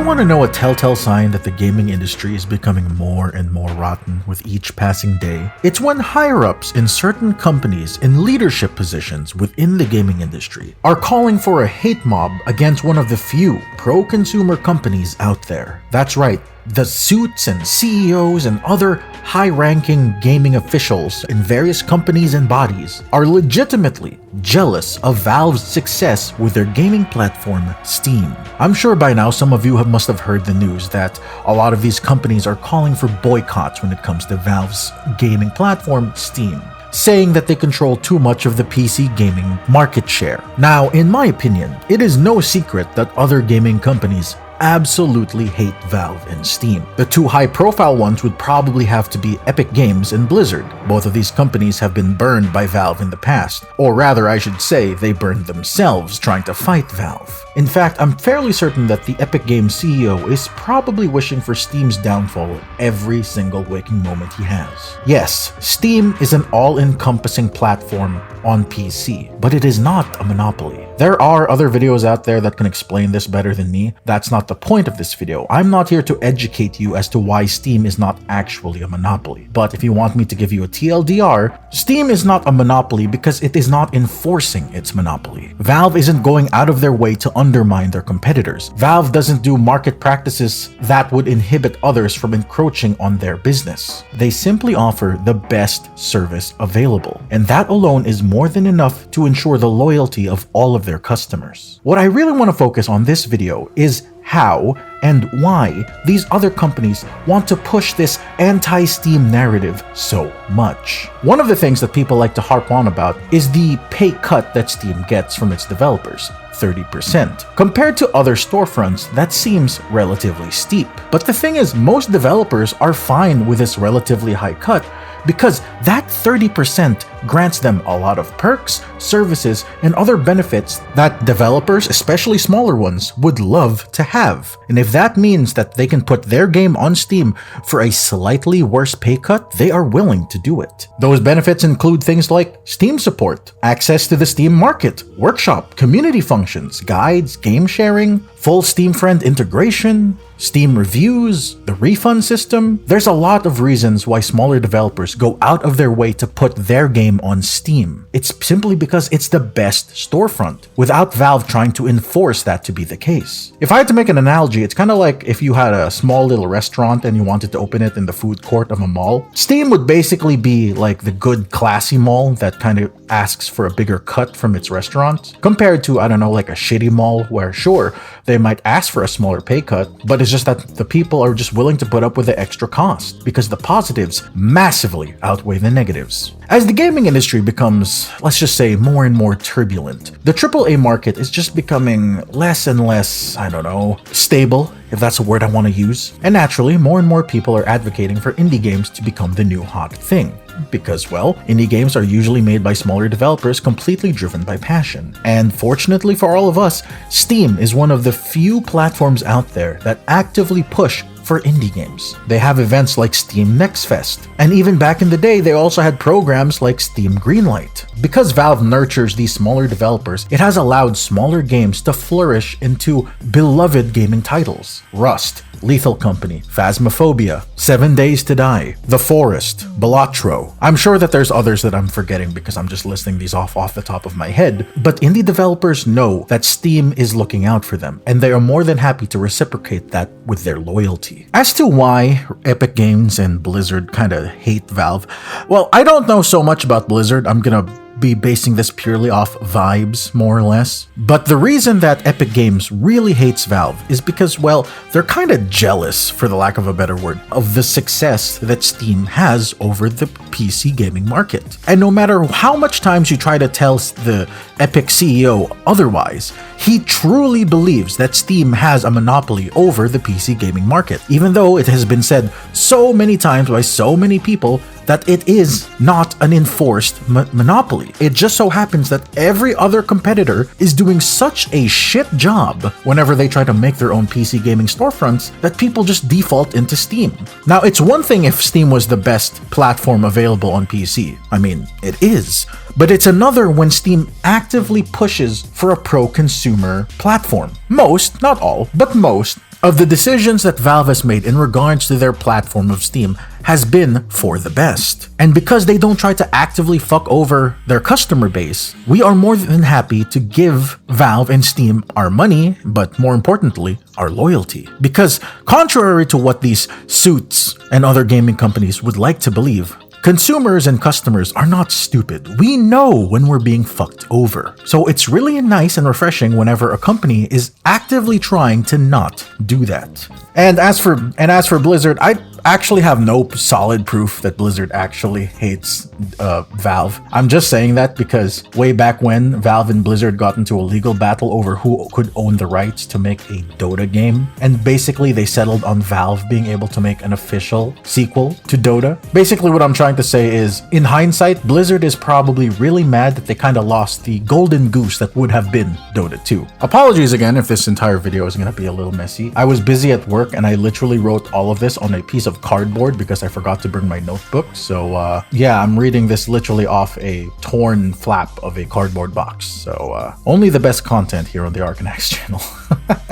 want to know a telltale sign that the gaming industry is becoming more and more rotten with each passing day? It's when higher-ups in certain companies in leadership positions within the gaming industry are calling for a hate mob against one of the few pro-consumer companies out there. That's right. The suits and CEOs and other high-ranking gaming officials in various companies and bodies are legitimately jealous of Valve's success with their gaming platform, Steam. I'm sure by now some of you must have heard the news that a lot of these companies are calling for boycotts when it comes to Valve's gaming platform, Steam, saying that they control too much of the PC gaming market share. Now, in my opinion, it is no secret that other gaming companies absolutely hate Valve and Steam. The two high-profile ones would probably have to be Epic Games and Blizzard. Both of these companies have been burned by Valve in the past, or rather I should say they burned themselves trying to fight Valve. In fact, I'm fairly certain that the Epic Games CEO is probably wishing for Steam's downfall at every single waking moment he has. Yes, Steam is an all-encompassing platform on PC, but it is not a monopoly. There are other videos out there that can explain this better than me. That's not the point of this video. I'm not here to educate you as to why Steam is not actually a monopoly. But if you want me to give you a TLDR, Steam is not a monopoly because it is not enforcing its monopoly. Valve isn't going out of their way to undermine their competitors. Valve doesn't do market practices that would inhibit others from encroaching on their business. They simply offer the best service available, and that alone is more than enough to ensure the loyalty of all of their customers. What I really want to focus on this video is how and why these other companies want to push this anti-Steam narrative so much. One of the things that people like to harp on about is the pay cut that Steam gets from its developers. 30%. Compared to other storefronts, that seems relatively steep. But the thing is, most developers are fine with this relatively high cut because that 30% grants them a lot of perks, services, and other benefits that developers, especially smaller ones, would love to have. And if that means that they can put their game on Steam for a slightly worse pay cut, they are willing to do it. Those benefits include things like Steam support, access to the Steam market, workshop, community functions, guides, game sharing, full Steam friend integration, Steam reviews, the refund system. There's a lot of reasons why smaller developers go out of their way to put their game on Steam. It's simply because it's the best storefront, without Valve trying to enforce that to be the case. If I had to make an analogy, it's kind of like if you had a small little restaurant and you wanted to open it in the food court of a mall. Steam would basically be like the good, classy mall that kind of asks for a bigger cut from its restaurant, compared to, I don't know, like a shitty mall where, sure, they might ask for a smaller pay cut, but it's just that the people are just willing to put up with the extra cost because the positives massively outweigh the negatives. As the gaming industry becomes, let's just say, more and more turbulent, the AAA market is just becoming less and less, I don't know, stable, if that's a word I want to use. And naturally, more and more people are advocating for indie games to become the new hot thing. Because, well, indie games are usually made by smaller developers completely driven by passion. And fortunately for all of us, Steam is one of the few platforms out there that actively push for indie games. They have events like Steam Next Fest, and even back in the day, they also had programs like Steam Greenlight. Because Valve nurtures these smaller developers, it has allowed smaller games to flourish into beloved gaming titles. Rust, Lethal Company, Phasmophobia, 7 Days to Die, The Forest, Balatro. I'm sure that there's others that I'm forgetting because I'm just listing these off the top of my head, but indie developers know that Steam is looking out for them, and they are more than happy to reciprocate that with their loyalty. As to why Epic Games and Blizzard kinda hate Valve, well, I don't know so much about Blizzard. I'm gonna be basing this purely off vibes, more or less. But the reason that Epic Games really hates Valve is because, well, they're kind of jealous, for the lack of a better word, of the success that Steam has over the PC gaming market. And no matter how much times you try to tell the Epic CEO otherwise, he truly believes that Steam has a monopoly over the PC gaming market, even though it has been said so many times by so many people that it is not an enforced monopoly. It just so happens that every other competitor is doing such a shit job whenever they try to make their own PC gaming storefronts that people just default into Steam. Now, it's one thing if Steam was the best platform available on PC. I mean, it is. But it's another when Steam actively pushes for a pro-consumer platform. Most, not all, but most, of the decisions that Valve has made in regards to their platform of Steam has been for the best. And because they don't try to actively fuck over their customer base, we are more than happy to give Valve and Steam our money, but more importantly, our loyalty. Because contrary to what these suits and other gaming companies would like to believe, consumers and customers are not stupid. We know when we're being fucked over. So it's really nice and refreshing whenever a company is actively trying to not do that. And as for Blizzard, I actually have no solid proof that Blizzard actually hates Valve. I'm just saying that because way back when Valve and Blizzard got into a legal battle over who could own the rights to make a Dota game, and basically they settled on Valve being able to make an official sequel to Dota. Basically what I'm trying to say is, in hindsight, Blizzard is probably really mad that they kind of lost the golden goose that would have been Dota 2. Apologies again if this entire video is going to be a little messy. I was busy at work and I literally wrote all of this on a piece of cardboard because I forgot to bring my notebook. So yeah, I'm reading this literally off a torn flap of a cardboard box. So only the best content here on the Arcanax channel.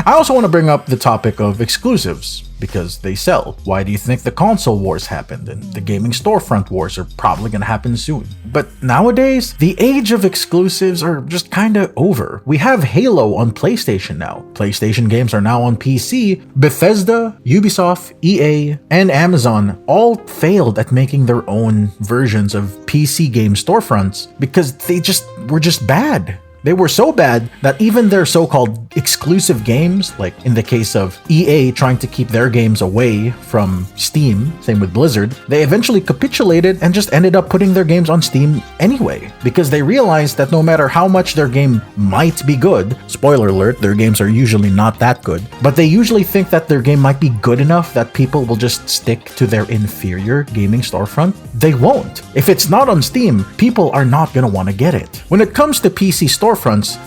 I also want to bring up the topic of exclusives, because they sell. Why do you think the console wars happened and the gaming storefront wars are probably gonna happen soon? But nowadays, the age of exclusives are just kinda over. We have Halo on PlayStation now. PlayStation games are now on PC. Bethesda, Ubisoft, EA, and Amazon all failed at making their own versions of PC game storefronts because they were just bad. They were so bad that even their so-called exclusive games, like in the case of EA trying to keep their games away from Steam, same with Blizzard, they eventually capitulated and just ended up putting their games on Steam anyway, because they realized that no matter how much their game might be good, spoiler alert, their games are usually not that good, but they usually think that their game might be good enough that people will just stick to their inferior gaming storefront. They won't. If it's not on Steam, people are not gonna want to get it. When it comes to PC storefronts,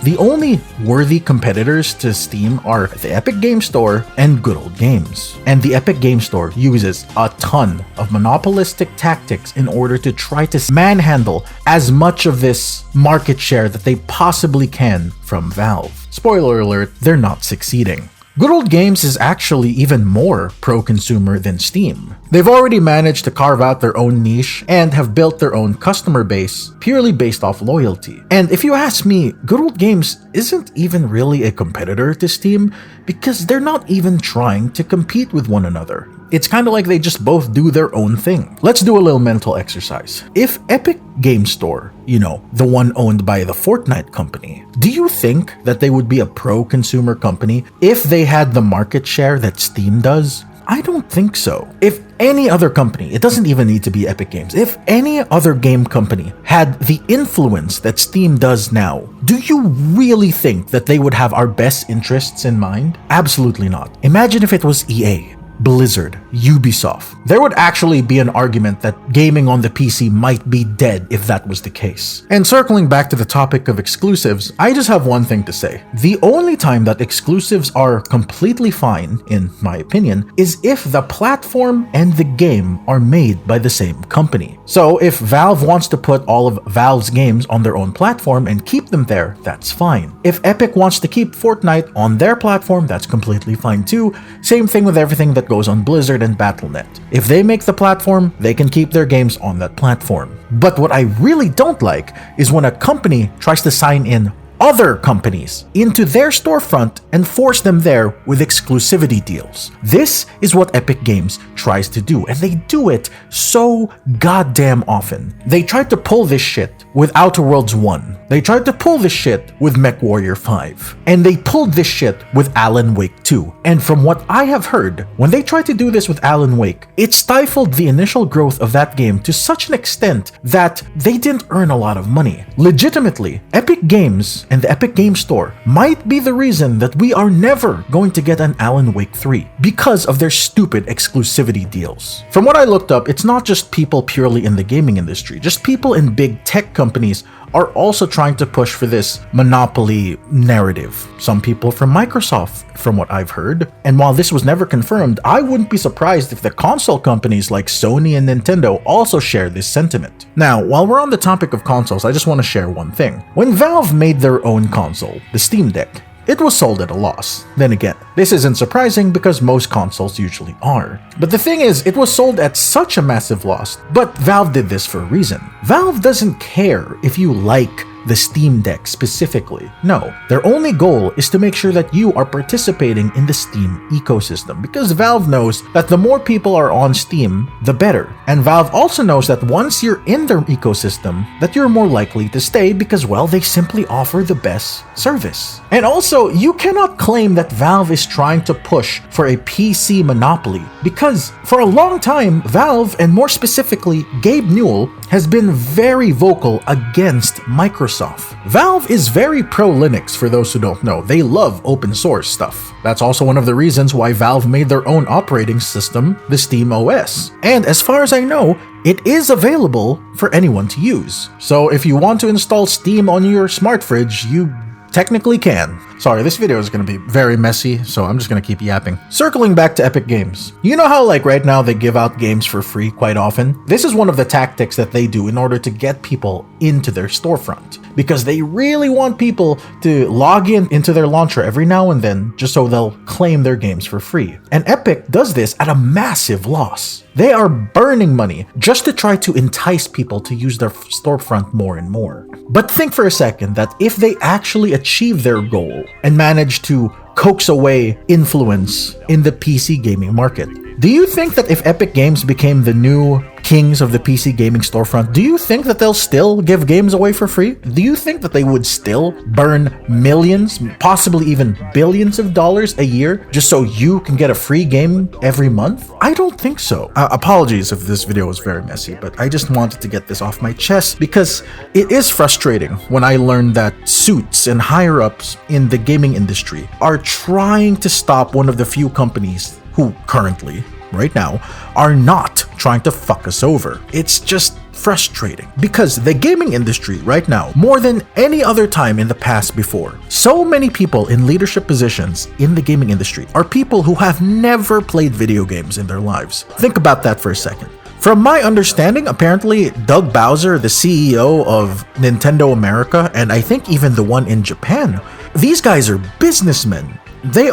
the only worthy competitors to Steam are the Epic Game Store and Good Old Games. And the Epic Game Store uses a ton of monopolistic tactics in order to try to manhandle as much of this market share that they possibly can from Valve. Spoiler alert, they're not succeeding. Good Old Games is actually even more pro-consumer than Steam. They've already managed to carve out their own niche and have built their own customer base purely based off loyalty. And if you ask me, Good Old Games isn't even really a competitor to Steam because they're not even trying to compete with one another. It's kind of like they just both do their own thing. Let's do a little mental exercise. If Epic Game Store, the one owned by the Fortnite company, do you think that they would be a pro-consumer company if they had the market share that Steam does? I don't think so. If any other company, it doesn't even need to be Epic Games, if any other game company had the influence that Steam does now, do you really think that they would have our best interests in mind? Absolutely not. Imagine if it was EA, Blizzard, Ubisoft. There would actually be an argument that gaming on the PC might be dead if that was the case. And circling back to the topic of exclusives, I just have one thing to say. The only time that exclusives are completely fine, in my opinion, is if the platform and the game are made by the same company. So if Valve wants to put all of Valve's games on their own platform and keep them there, that's fine. If Epic wants to keep Fortnite on their platform, that's completely fine too. Same thing with everything that goes on Blizzard and Battle.net. If they make the platform, they can keep their games on that platform. But what I really don't like is when a company tries to sign in other companies into their storefront and force them there with exclusivity deals. This is what Epic Games tries to do, and they do it so goddamn often. They tried to pull this shit with Outer Worlds 1. They tried to pull this shit with MechWarrior 5. And they pulled this shit with Alan Wake 2. And from what I have heard, when they tried to do this with Alan Wake, it stifled the initial growth of that game to such an extent that they didn't earn a lot of money. Legitimately, Epic Games and the Epic Game Store might be the reason that we are never going to get an Alan Wake 3 because of their stupid exclusivity deals. From what I looked up, it's not just people purely in the gaming industry, just people in big tech companies are also trying to push for this monopoly narrative. Some people from Microsoft, from what I've heard. And while this was never confirmed, I wouldn't be surprised if the console companies like Sony and Nintendo also share this sentiment. Now, while we're on the topic of consoles, I just want to share one thing. When Valve made their own console, the Steam Deck, it was sold at a loss. Then again, this isn't surprising because most consoles usually are. But the thing is, it was sold at such a massive loss, but Valve did this for a reason. Valve doesn't care if you like the Steam Deck specifically. No, their only goal is to make sure that you are participating in the Steam ecosystem, because Valve knows that the more people are on Steam, the better. And Valve also knows that once you're in their ecosystem, that you're more likely to stay because, well, they simply offer the best service. And also, you cannot claim that Valve is trying to push for a PC monopoly, because for a long time, Valve, and more specifically Gabe Newell, has been very vocal against Microsoft. Valve is very pro-Linux, for those who don't know. They love open source stuff. That's also one of the reasons why Valve made their own operating system, the Steam OS. And as far as I know, it is available for anyone to use. So if you want to install Steam on your smart fridge, you technically can. Sorry, this video is going to be very messy, so I'm just going to keep yapping. Circling back to Epic Games. You know how right now they give out games for free quite often? This is one of the tactics that they do in order to get people into their storefront, because they really want people to log into their launcher every now and then just so they'll claim their games for free. And Epic does this at a massive loss. They are burning money just to try to entice people to use their storefront more and more. But think for a second that if they actually achieve their goal and manage to coax away influence in the PC gaming market, do you think that if Epic Games became the new kings of the PC gaming storefront, do you think that they'll still give games away for free? Do you think that they would still burn millions, possibly even billions of dollars a year just so you can get a free game every month? I don't think so. Apologies if this video was very messy, but I just wanted to get this off my chest because it is frustrating when I learn that suits and higher-ups in the gaming industry are trying to stop one of the few companies who currently, right now, are not trying to fuck us over. It's just frustrating because the gaming industry right now, more than any other time in the past before, so many people in leadership positions in the gaming industry are people who have never played video games in their lives. Think about that for a second. From my understanding, apparently Doug Bowser, the CEO of Nintendo America, and I think even the one in Japan, these guys are businessmen. They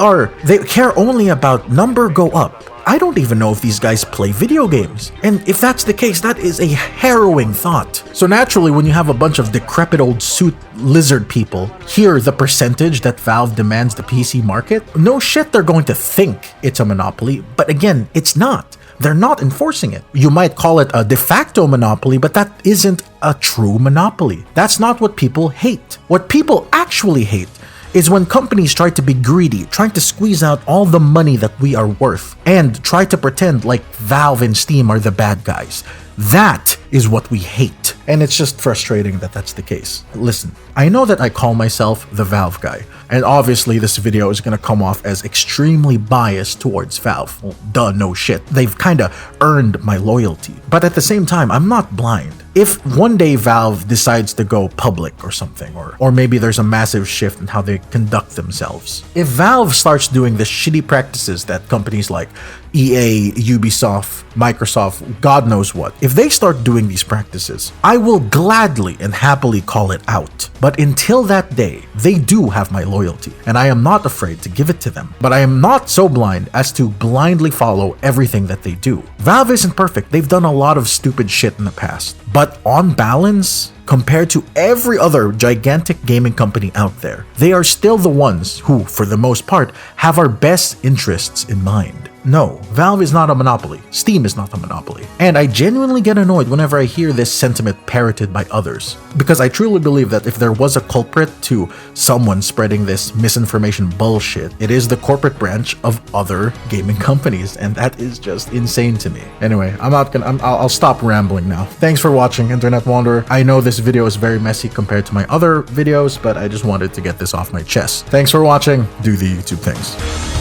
care only about number go up. I don't even know if these guys play video games. And if that's the case, that is a harrowing thought. So naturally, when you have a bunch of decrepit old suit lizard people hear the percentage that Valve demands the PC market, no shit, they're going to think it's a monopoly. But again, it's not. They're not enforcing it. You might call it a de facto monopoly, but that isn't a true monopoly. That's not what people hate. What people actually hate is when companies try to be greedy, trying to squeeze out all the money that we are worth, and try to pretend like Valve and Steam are the bad guys. That is what we hate. And it's just frustrating that that's the case. Listen, I know that I call myself the Valve guy, and obviously this video is gonna come off as extremely biased towards Valve. Well, duh, no shit. They've kinda earned my loyalty. But at the same time, I'm not blind. If one day Valve decides to go public or something, or maybe there's a massive shift in how they conduct themselves, if Valve starts doing the shitty practices that companies like EA, Ubisoft, Microsoft, God knows what, if they start doing these practices, I will gladly and happily call it out. But until that day, they do have my loyalty, and I am not afraid to give it to them. But I am not so blind as to blindly follow everything that they do. Valve isn't perfect. They've done a lot of stupid shit in the past. But on balance, compared to every other gigantic gaming company out there, they are still the ones who, for the most part, have our best interests in mind. No, Valve is not a monopoly. Steam is not a monopoly. And I genuinely get annoyed whenever I hear this sentiment parroted by others, because I truly believe that if there was a culprit to someone spreading this misinformation bullshit, it is the corporate branch of other gaming companies, and that is just insane to me. Anyway, I'll stop rambling now. Thanks for watching, Internet Wanderer. I know this video is very messy compared to my other videos, but I just wanted to get this off my chest. Thanks for watching. Do the YouTube things.